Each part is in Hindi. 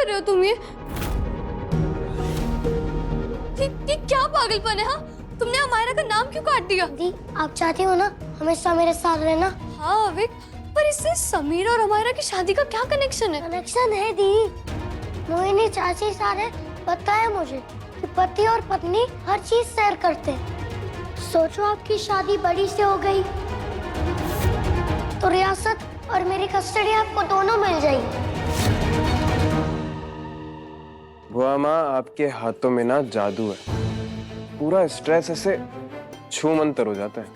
कर रहे हो तुम ये क्या पागलपन है? हाँ, तुमने अमायरा का नाम क्यों काट दिया? दी, आप चाहती हो ना हमेशा मेरे साथ रहना? हाँ अविक, पर इससे समीर और अमायरा की शादी का क्या कनेक्शन है? कनेक्शन है दी। मोहिनी चाची सारे बताया मुझे कि पति और पत्नी हर चीज शेयर करते हैं। सोचो आपकी शादी बड़ी से हो गई तो रियासत और मेरी कस्टडी आपको दोनों मिल जाएगी। बुआ माँ, आपके हाथों में ना जादू है। पूरा स्ट्रेस ऐसे छूमंतर हो जाता है।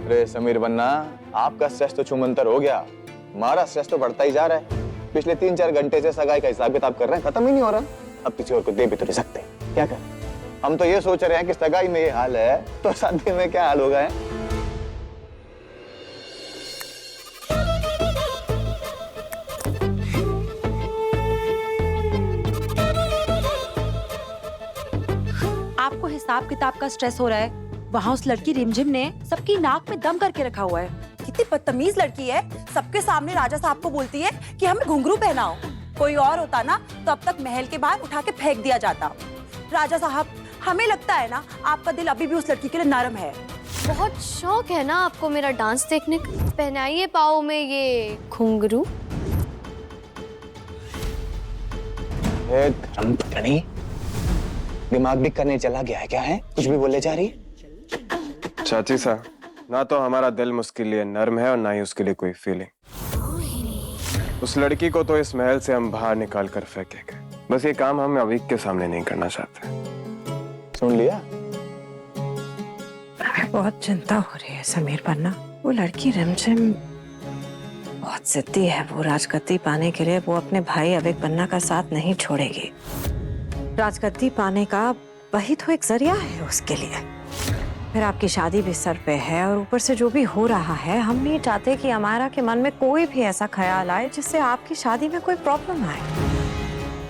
अरे समीर बन्ना, आपका स्ट्रेस तो छूमंतर हो गया, हमारा स्ट्रेस तो बढ़ता ही जा रहा है। पिछले 3-4 घंटे से सगाई का हिसाब किताब कर रहे हैं, खत्म ही नहीं हो रहा। अब किसी और को दे भी तो नहीं सकते, क्या कर? हम तो ये सोच रहे हैं कि सगाई में ये हाल है तो शादी में क्या हाल होगा है? आपको हिसाब किताब का स्ट्रेस हो रहा है, वहाँ उस लड़की रिमझिम ने सबकी नाक में दम करके रखा हुआ है। कितनी बदतमीज लड़की है, सबके सामने राजा साहब को बोलती है कि हमें घुंघरू पहनाओ। कोई और होता ना तो अब तक महल के बाहर उठा के फेंक दिया जाता। राजा साहब, हमें लगता है ना आपका दिल अभी भी उस लड़की के लिए नरम है। बहुत शौक है ना आपको मेरा डांस देखने का। पहनाइए पाँव में ये घुंघरू। धर्मपत्नी, दिमाग भी करने चला गया है क्या? है कुछ भी बोले जा रही है? चाची साहब, ना तो हमारा दिल उसके लिए नर्म है और ना ही उसके लिए कोई फीलिंग। उस लड़की को तो इस महल से हम बाहर निकाल कर फेंकेंगे। बस ये काम हम अवीक के सामने नहीं करना चाहते। सुन लिया? बहुत चिंता हो रही है समीर पन्ना। वो लड़की रिमझिम बहुत जिद्दी है। वो राजगद्दी पाने के लिए वो अपने भाई अविक पन्ना का साथ नहीं छोड़ेगी। राजगद्दी पाने का वही तो एक जरिया है उसके लिए। फिर आपकी शादी भी सर पे है और ऊपर से जो भी हो रहा है, हम नहीं चाहते कि अमायरा के मन में कोई भी ऐसा ख्याल आए जिससे आपकी शादी में कोई प्रॉब्लम आए।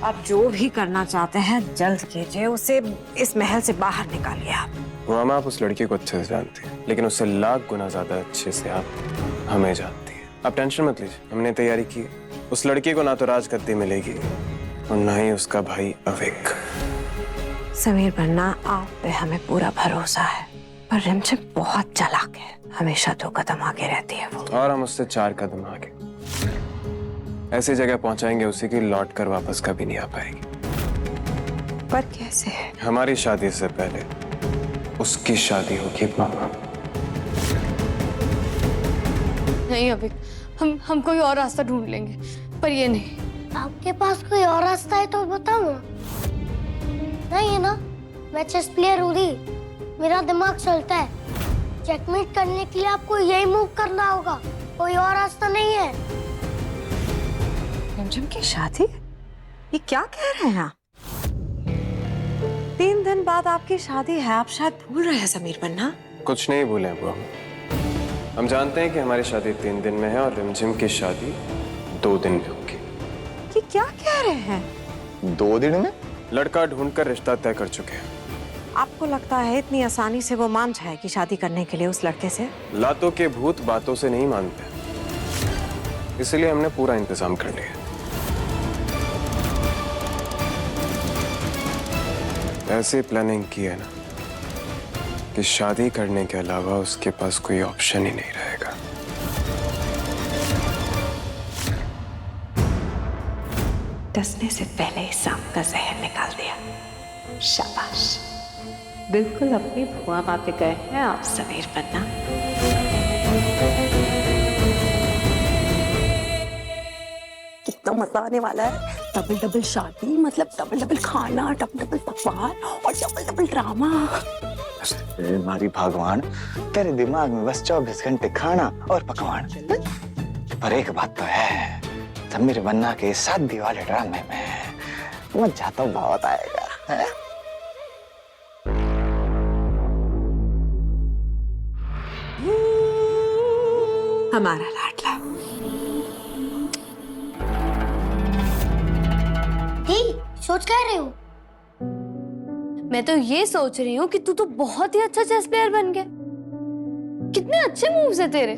आप जो भी करना चाहते हैं जल्द कीजिए, उसे इस महल से बाहर निकालिए। आप उस लड़की को अच्छे से जानती हैं, लेकिन उससे लाख गुना ज्यादा अच्छे से आप हमें जानती हैं। आप टेंशन मत लीजिए, हमने तैयारी की है। उस लड़की को ना तो राजगद्दी मिलेगी और ना ही उसका भाई अविक। समीर पन्ना, आप पे हमें पूरा भरोसा है, पर रिमझिम बहुत चालाक है। हमेशा 2 कदम आगे रहती है वो। और हम उससे 4 कदम आगे। ऐसी जगह पहुंचाएंगे उसी की, लौट कर वापस कभी नहीं आ पाएगी। पर कैसे? हमारी शादी से पहले उसकी शादी होगी मामा। नहीं अविक, हम कोई और रास्ता ढूंढ लेंगे, पर ये नहीं। आपके पास कोई और रास्ता है तो बताओ। नहीं है ना, मैं चेस प्लेयर हूँ दी, मेरा दिमाग चलता है। चेकमेट करने के लिए आपको यही मूव करना होगा, कोई और रास्ता नहीं है। रिमझिम की शादी? ये क्या कह रहे हैं आप? 3 दिन बाद आपकी शादी है, आप शायद भूल रहे हैं समीर पन्ना। कुछ नहीं भूले बुआ। हम जानते हैं कि हमारी शादी 3 दिन में है और रिमझिम की शादी 2 दिन में होगी। ये क्या कह रहे हैं? 2 दिन में? लड़का ढूंढकर रिश्ता तय कर चुके हैं। आपको लगता है इतनी आसानी से वो मान जाएगी शादी करने के लिए उस लड़के से? लातों के भूत बातों से नहीं मानते, इसलिए हमने पूरा इंतजाम कर लिया। ऐसी प्लानिंग की है ना कि शादी करने के अलावा उसके पास कोई ऑप्शन ही नहीं रहेगा। डसने से ही सांप का जहर निकाल दिया। शाबाश, बिल्कुल अपनी भुआ माँ पे गए हैं आप समीर पन्ना। कितना मजा आने वाला है। डबल डबल शादी मतलब डबल डबल खाना, डबल डबल पकवान और डबल डबल ड्रामा। हमारी भगवान, तेरे दिमाग में बस 24 घंटे खाना और पकवान। पर एक बात तो है, समीर बन्ना के शादी वाले ड्रामे में मजा तो बहुत आएगा, है? हमारा लाडला। दी, सोच क्या रहे हो? मैं तो ये सोच रही हूँ कि तू तो बहुत ही अच्छा चेस प्लेयर बन गया। कितने अच्छे मूव्स है तेरे।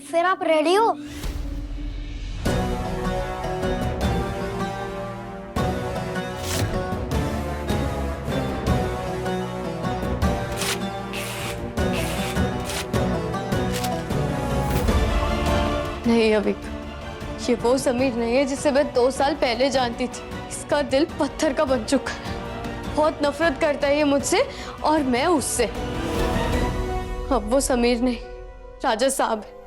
फिर आप रेडी हो? नहीं अभी, ये वो समीर नहीं है जिसे मैं 2 साल पहले जानती थी। इसका दिल पत्थर का बन चुका है। बहुत नफरत करता है ये मुझसे और मैं उससे। अब वो समीर नहीं, राजा साहब है।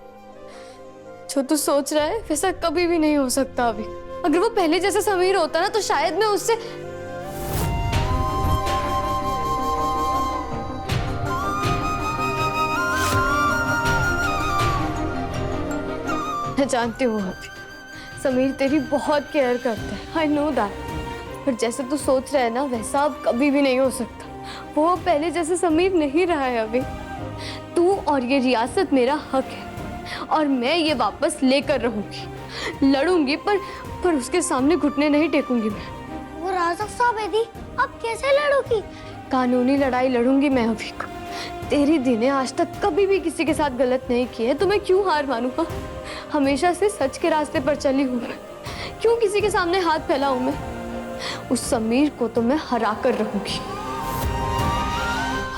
जो तू सोच रहा है वैसा कभी भी नहीं हो सकता अभी। अगर वो पहले जैसा समीर होता ना तो शायद मैं उससे। मैं जानती हूँ अभी, समीर तेरी बहुत केयर करता है। I know that. पर जैसे तू सोच रहा है ना वैसा अब कभी भी नहीं हो सकता। वो पहले जैसे समीर नहीं रहा है अभी। तू और ये रियासत मेरा हक है और मैं ये वापस लेकर रहूंगी। लड़ूंगी पर उसके सामने घुटने नहीं टेकूंगी मैं। वो राजा साहब है दी, अब कैसे लड़ोगी? कानूनी लड़ाई लड़ूंगी मैं अभी को। तेरी दी ने आज तक कभी भी किसी के साथ गलत नहीं किया है तो मैं क्यों हार मानूंगा? हमेशा से सच के रास्ते पर चली हूँ मैं। क्यों किसी के सामने हाथ फैलाऊं मैं? उस समीर को तो मैं हरा कर रहूंगी।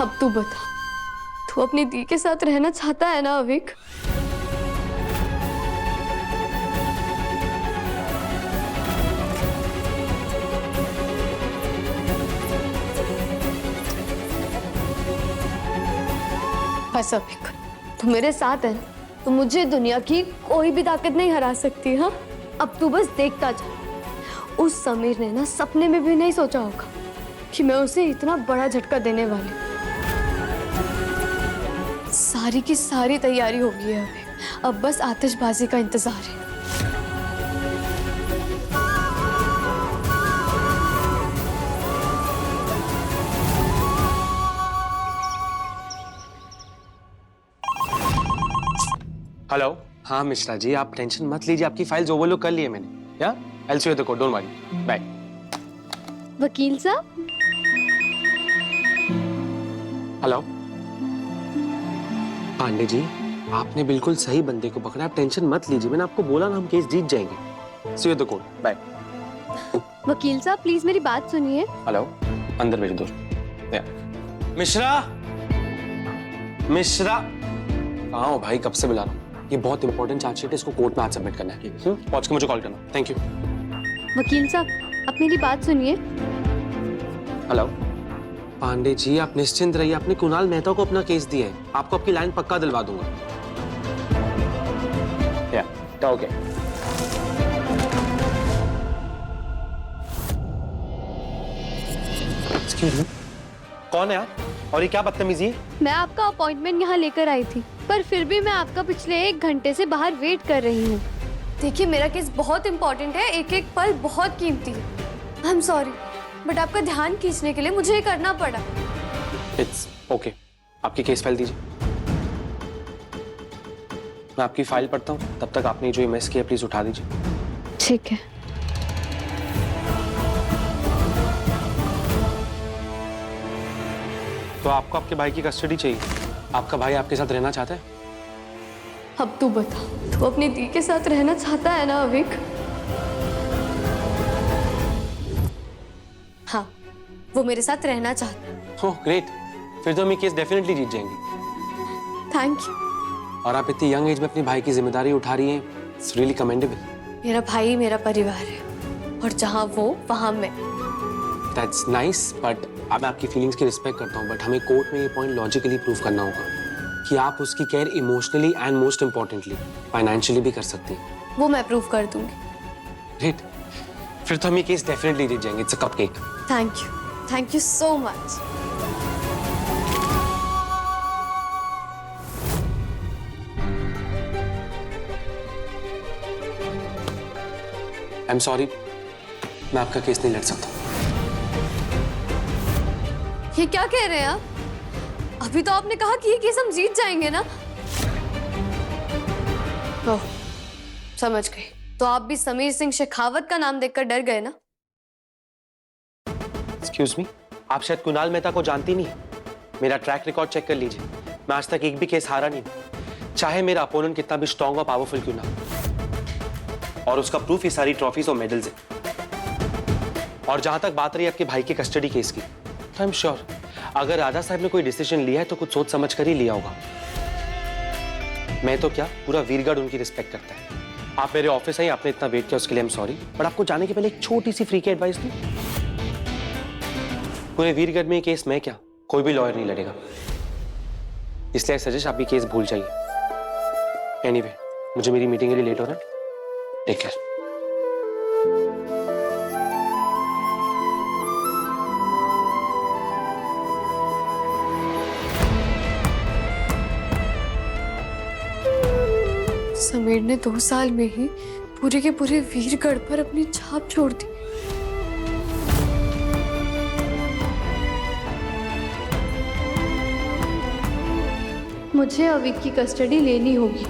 अब तू बता, तू अपनी दी के साथ रहना चाहता है ना अविक? बस अविक, तू मेरे साथ है ना, तो मुझे दुनिया की कोई भी ताकत नहीं हरा सकती। हाँ, अब तू बस देखता जा। उस समीर ने ना सपने में भी नहीं सोचा होगा कि मैं उसे इतना बड़ा झटका देने वाली हूँ। सारी की सारी तैयारी हो गई है अभी, अब बस आतिशबाजी का इंतजार है। हेलो। हाँ मिश्रा जी, आप टेंशन मत लीजिए, आपकी फाइल्स ओवरलुक कर ली है मैंने। या I'll see you at the court, don't worry. Bye. वकील साहब। हेलो। पांडे जी, आपने बिल्कुल सही बंदे को पकड़ा, आप टेंशन मत लीजिए। मैंने आपको बोला ना हम केस जीत जाएंगे। See you at the court. Bye. वकील साहब प्लीज मेरी बात सुनिए। हेलो, अंदर भेज दो। मिश्रा, मिश्रा कहाँ हो भाई? कब से बुला रहा हूँ। ये बहुत इंपॉर्टेंट चार्जशीट है, इसको कोर्ट में आज सबमिट करना है। पहुंच के मुझे कॉल करना। Thank you. वकील साहब आप मेरी बात सुनिए। हेलो। पांडे जी आप निश्चिंत रहिए, आपने कुणाल मेहता को अपना केस दिया है, आपको आपकी लाइन पक्का दिलवा दूंगा। ओके। एक्सक्यूज मी, कौन है आप और ये क्या बदतमीजी है? मैं आपका अपॉइंटमेंट यहाँ लेकर आई थी, पर फिर भी मैं आपका पिछले 1 घंटे से बाहर वेट कर रही हूँ। देखिए मेरा केस बहुत इंपॉर्टेंट है, एक एक पल बहुत कीमती है। आई एम सॉरी, बट आपका ध्यान खींचने के लिए मुझे ये करना पड़ा। इट्स ओके, आपकी केस फाइल दीजिए। मैं आपकी फाइल पढ़ता हूँ, तब तक आपने जो ये मिस किया प्लीज उठा दीजिए। ठीक है। तो आपको आपके भाई की कस्टडी चाहिए? आपका भाई आपके साथ रहना चाहता है? अब तू बता, तू अपनी दी के साथ रहना चाहता है ना अविक? हाँ, वो मेरे साथ रहना चाहता है। ओह ग्रेट, फिर तो हम ये केस डेफिनेटली जीत जाएंगे। Thank you. और आप इतनी यंग एज में अपनी भाई की जिम्मेदारी उठा रही हैं, इट्स रियली कमेंडेबल। मेरा भाई मेरा परिवार है और जहाँ वो वहाँ मैं। दैट्स नाइस, बट अब मैं आपकी फीलिंग्स की रिस्पेक्ट करता हूँ, बट हमें कोर्ट में ये पॉइंट लॉजिकली प्रूव करना होगा कि आप उसकी care emotionally and most importantly financially भी कर सकती हैं। वो मैं प्रूव कर दूंगी। ग्रेट, फिर तो हम ये केस डेफिनेटली जीत जाएंगे। It's a cupcake. Thank you so much. I am sorry, मैं आपका केस नहीं लड़ सकता। ये क्या कह रहे हैं आप? अभी तो आपने कहा कि ये केस हम जीत जाएंगे ना? ओह, समझ गई। तो आप भी समीर सिंह शेखावत का नाम देखकर डर गए ना? एक्सक्यूज मी, आप शायद कुणाल मेहता को जानती नहीं। मेरा ट्रैक रिकॉर्ड चेक कर लीजिए, मैं आज तक एक भी केस हारा नहीं हूं, चाहे मेरा अपोनेंट कितना भी स्ट्रॉन्ग और पावरफुल क्यों ना हो। और उसका प्रूफ ये सारी ट्रॉफीज और मेडल्स है। और जहां तक बात रही आपके भाई के कस्टडी केस की, तो आई एम श्योर अगर राजा साहब ने कोई डिसीजन लिया है तो कुछ सोच समझ कर ही लिया होगा। मैं तो क्या, पूरा वीरगढ़ उनकी रिस्पेक्ट करता है। आप मेरे ऑफिस आई, आपने इतना वेट किया उसके लिए आई एम सॉरी, बट आपको जाने के पहले एक छोटी सी फ्री की एडवाइस दूं। पूरे वीरगढ़ में केस में क्या कोई भी लॉयर नहीं लड़ेगा, इसलिए आई सजेस्ट आप ये केस भूल जाइए। एनीवे, मुझे मेरी मीटिंग के लिए लेट हो रहा है, टेक केयर। समीर ने 2 साल में ही पूरे के पूरे वीरगढ़ पर अपनी छाप छोड़ दी। मुझे अविक की कस्टडी लेनी होगी।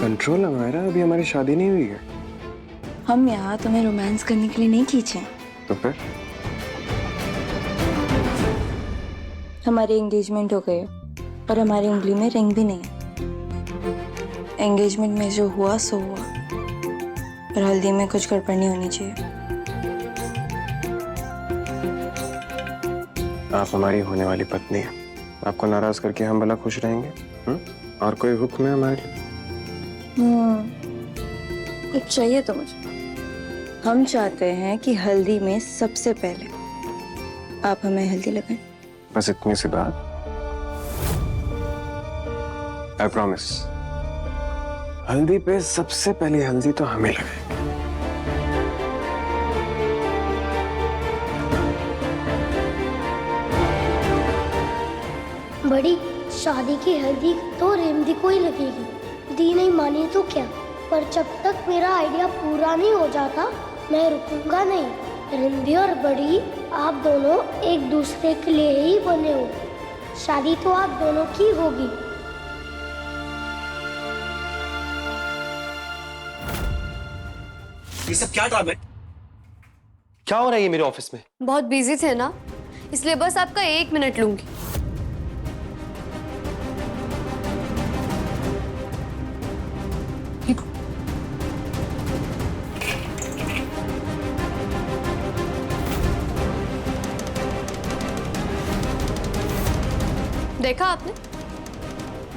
कंट्रोल हमारा, अभी हमारी शादी नहीं हुई है। हम यहाँ तुम्हें रोमांस करने के लिए नहीं खींचे हैं। तो फिर हमारी एंगेजमेंट हो गई है और हमारी उंगली में रिंग भी नहीं है। एंगेजमेंट में जो हुआ सो हुआ, पर हल्दी में कुछ गड़बड़ नहीं होनी चाहिए। आप हमारी होने वाली पत्नी हैं, आपको नाराज करके हम भला खुश रहेंगे? और कोई हुक्म है हमारे? कुछ चाहिए तो मुझे। हम चाहते हैं कि हल्दी में सबसे पहले आप हमें हल्दी लगाएं। बस इतनी सी बात। आई प्रॉमिस, हल्दी पे सबसे पहली हल्दी तो हमें लगे। बड़ी शादी की हल्दी तो रेमदी को ही लगेगी। दी नहीं मानी तो क्या, पर जब तक मेरा आइडिया पूरा नहीं हो जाता मैं रुकूंगा नहीं। रिंदी और बड़ी, आप दोनों एक दूसरे के लिए ही बने हो। शादी तो आप दोनों की होगी। ये सब क्या ड्रामा है? क्या हो रहा है ये मेरे ऑफिस में? बहुत बिजी थे ना, इसलिए बस आपका 1 मिनट लूंगी। देखा आपने,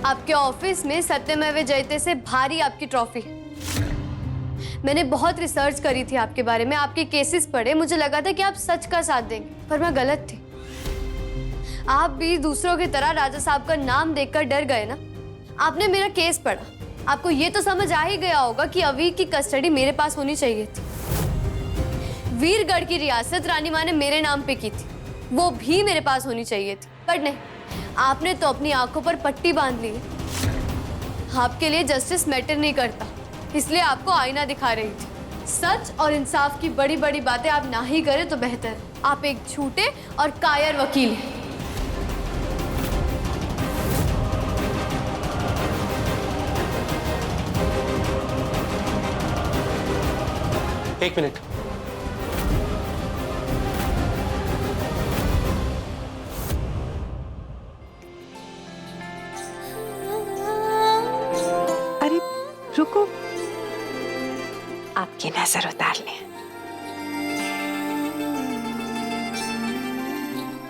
आपके ऑफिस में सत्यमेव जयते से भारी आपकी ट्रॉफी है। मैंने बहुत रिसर्च करी थी आपके बारे में, आपके केसेस पढ़े, मुझे लगा था कि आप सच का साथ देंगे, पर मैं गलत थी। आप भी दूसरों की तरह राजा साहब का नाम देखकर डर गए ना। आपने मेरा केस पढ़ा, आपको ये तो समझ आ ही गया होगा कि अवीक की कस्टडी मेरे पास होनी चाहिए थी। वीरगढ़ की रियासत रानी माँ ने मेरे नाम पे की थी, वो भी मेरे पास होनी चाहिए थी, पर नहीं, आपने तो अपनी आंखों पर पट्टी बांध ली। आपके लिए जस्टिस मैटर नहीं करता, इसलिए आपको आईना दिखा रही थी। सच और इंसाफ की बड़ी बड़ी बातें आप ना ही करें तो बेहतर है। आप एक झूठे और कायर वकील हैं। एक मिनट, अरे रुको, आपकी नजर उतार लें।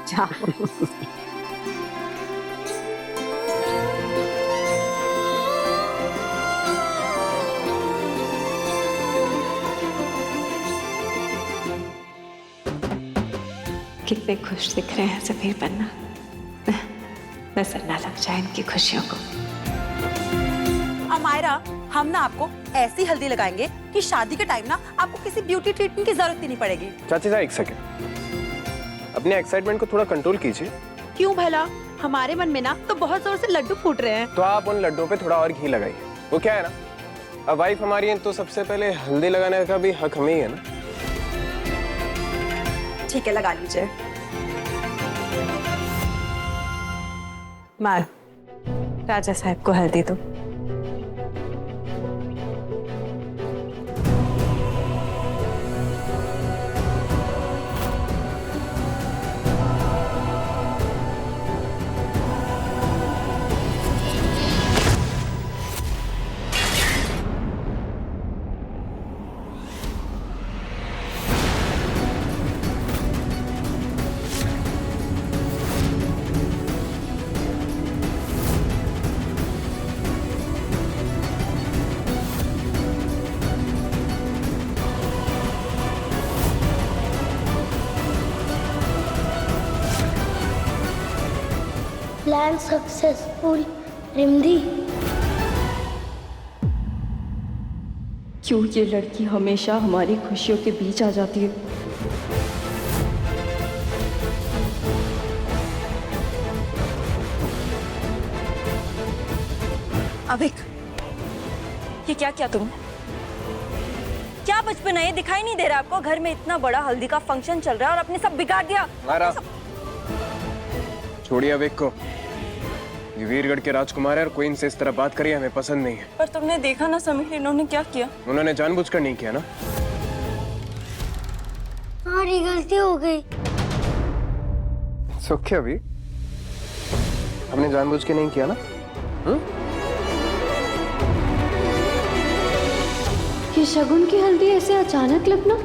जाओ। कितने खुश दिख रहे हैं समीर पन्ना, नजर ना लग जाए इनकी खुशियों को। अमायरा, हम ना आपको ऐसी हल्दी लगाएंगे कि शादी के टाइम ना आपको किसी ब्यूटी ट्रीटमेंट की जरूरत ही नहीं पड़ेगी। चाची साहब, एक सेकंड, अपने एक्साइटमेंट को थोड़ा कंट्रोल कीजिए। क्यों भला? हमारे मन में ना तो बहुत जोर से लड्डू फूट रहे हैं। तो आप उन लड्डों पे थोड़ा और घी लगाइए। वो क्या है ना, अब वाइफ हमारी है तो सबसे पहले हल्दी लगाने का भी हक हमें ही है ना। ठीक है, लगा लीजिए। मार, राजा साहब को हल्दी दो। and successful रिमधी। क्यों ये लड़की हमेशा हमारी खुशियों के बीच आ जाती है? अविक, ये क्या किया तुमने? क्या बचपन है ये, दिखाई नहीं दे रहा आपको? घर में इतना बड़ा हल्दी का फंक्शन चल रहा है और आपने सब बिगाड़ दिया। मारा छोड़िए अविक को। ये वीरगढ़ के राजकुमार है और कोई इनसे इस तरह बात करिए हमें पसंद नहीं है। पर तुमने देखा ना समीर, इन्होंने क्या किया? उन्होंने जानबूझकर नहीं किया ना। हमारी गलती हो गई। सुख अभी हमने जानबूझ के नहीं किया ना। ये शगुन की हल्दी ऐसे अचानक लगना?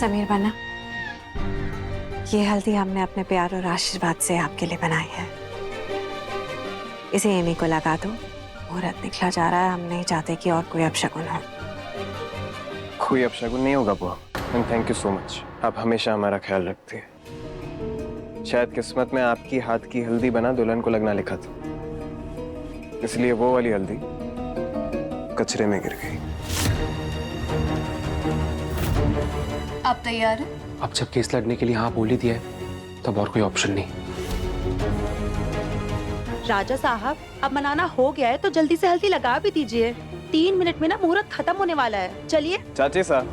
समीर बन्ना, ये हल्दी हमने अपने प्यार और आशीर्वाद से आपके लिए बनाई है। इसे एमी को लगा दो। मुहूर्त निकला जा रहा है, हम नहीं चाहते कि और कोई अपशगुन हो। कोई अपशगुन नहीं होगा बुआ। And thank you so much, आप हमेशा हमारा ख्याल रखते हैं। शायद किस्मत में आपकी हाथ की हल्दी बना दुल्हन को लगना लिखा था, इसलिए वो वाली हल्दी कचरे में गिर गई। आप तैयार हैं? अब जब केस लड़ने के लिए हाँ बोल ही दिया है तब और कोई ऑप्शन नहीं। राजा साहब, अब मनाना हो गया है तो जल्दी से हल्दी लगा भी दीजिए। 3 मिनट में ना मुहूर्त खत्म होने वाला है। चलिए। चाची साहब,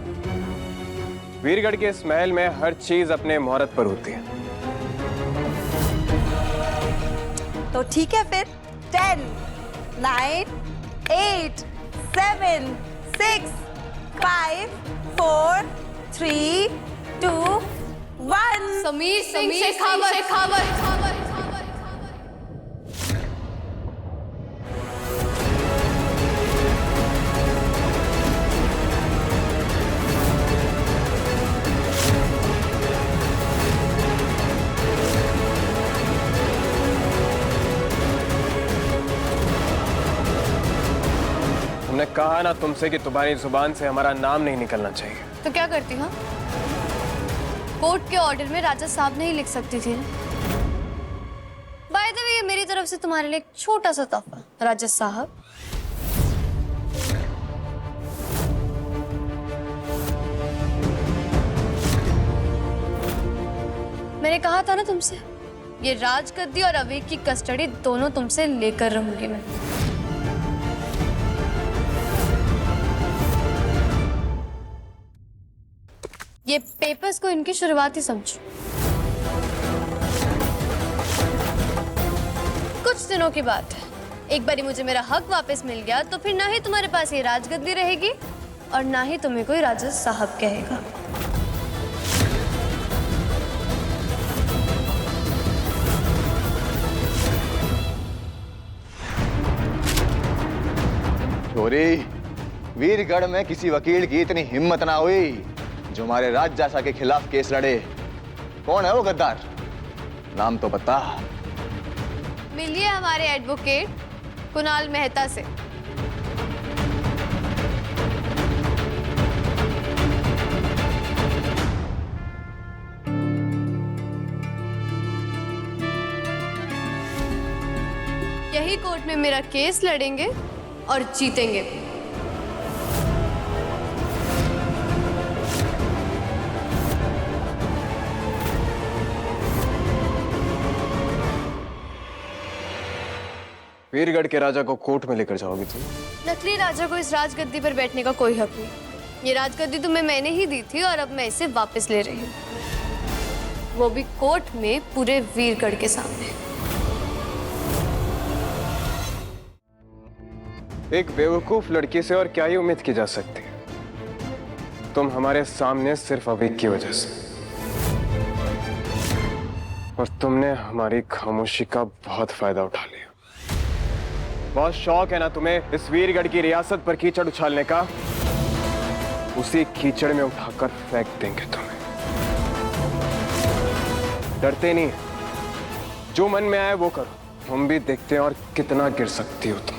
वीरगढ़ के इस महल में हर चीज अपने मुहूर्त पर होती है। तो ठीक है फिर। 10, 9, 8, 7, 6, 5, 4, 3, 2, 1। समीर सिंह शेखावत। हमने कहा ना तुमसे कि तुम्हारी जुबान से हमारा नाम नहीं निकलना चाहिए। तो क्या करती? हाँ, कोर्ट के ऑर्डर में राजा साहब नहीं लिख सकती थी ना। बाय द वे, ये मेरी तरफ से तुम्हारे लिए एक छोटा सा तोहफा, राजा साहब। मैंने कहा था ना तुमसे, ये राजगद्दी और अविक की कस्टडी दोनों तुमसे लेकर रहूंगी मैं। ये पेपर्स को इनकी शुरुआत ही समझो। कुछ दिनों की बात है, एक बारी मुझे मेरा हक वापस मिल गया तो फिर ना ही तुम्हारे पास ये राजगद्दी रहेगी और ना ही तुम्हें कोई राजा साहब कहेगा। छोरी, वीरगढ़ में किसी वकील की इतनी हिम्मत ना हुई जो हमारे राजजासा के खिलाफ केस लड़े। कौन है वो गद्दार? नाम तो बता। मिलिए हमारे एडवोकेट कुणाल मेहता से। यही कोर्ट में मेरा केस लड़ेंगे और जीतेंगे। वीरगढ़ के राजा को कोर्ट में लेकर जाओगी तुम? नकली राजा को इस राजगद्दी पर बैठने का कोई हक नहीं। ये राजगद्दी तुम्हें मैंने ही दी थी और अब मैं इसे वापस ले रही हूँ, वो भी कोर्ट में पूरे वीरगढ़ के सामने। एक बेवकूफ लड़की से और क्या ही उम्मीद की जा सकती है? तुम हमारे सामने सिर्फ अविक की वजह से, और तुमने हमारी खामोशी का बहुत फायदा उठा लिया। बहुत शौक है ना तुम्हें इस वीरगढ़ की रियासत पर कीचड़ उछालने का? उसी कीचड़ में उठाकर फेंक देंगे तुम्हें। डरते नहीं, जो मन में आए वो करो। हम भी देखते हैं और कितना गिर सकती हो तुम।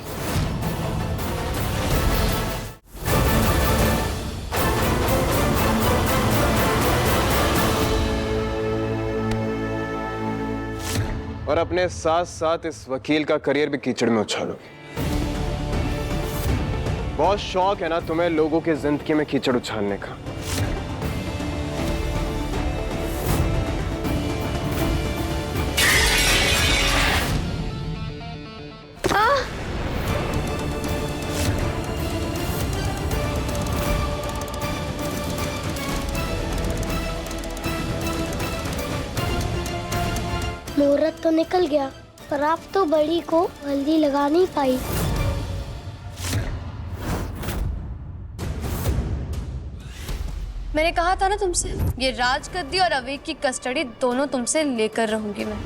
और अपने साथ साथ इस वकील का करियर भी कीचड़ में उछालोगे। बहुत शौक है ना तुम्हें लोगों की जिंदगी में कीचड़ उछालने का। मुहूर्त तो निकल गया, पर आप तो बड़ी को हल्दी लगा नहीं पाई। मैंने कहा था ना तुमसे, ये राजगद्दी और अवीक की कस्टडी दोनों तुमसे लेकर रहूंगी मैं।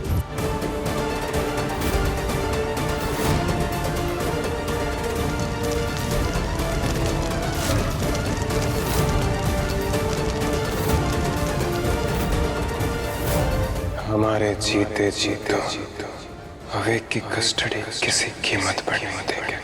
हमारे जीते जीते अवेक की कस्टडी किसी कीमत पर नहीं देंगे।